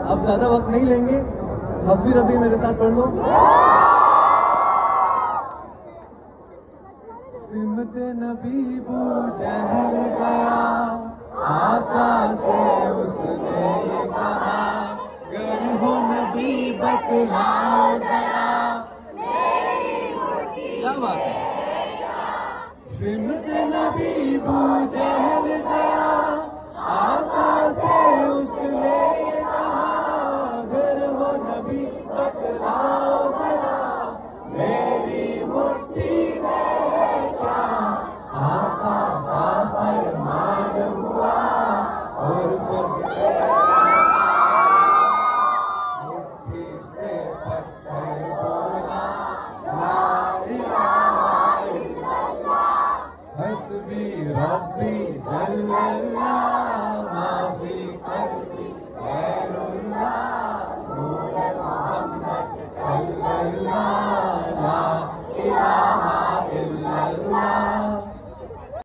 अब ज्यादा वक्त नहीं लेंगे, हस्बी रबी मेरे साथ पढ़ लो। सिमत नबी बू जहल गया, आका से उसने ये कहा, गर हो नबी बतलाओ जरा। क्या बात है। सिमत नबी बू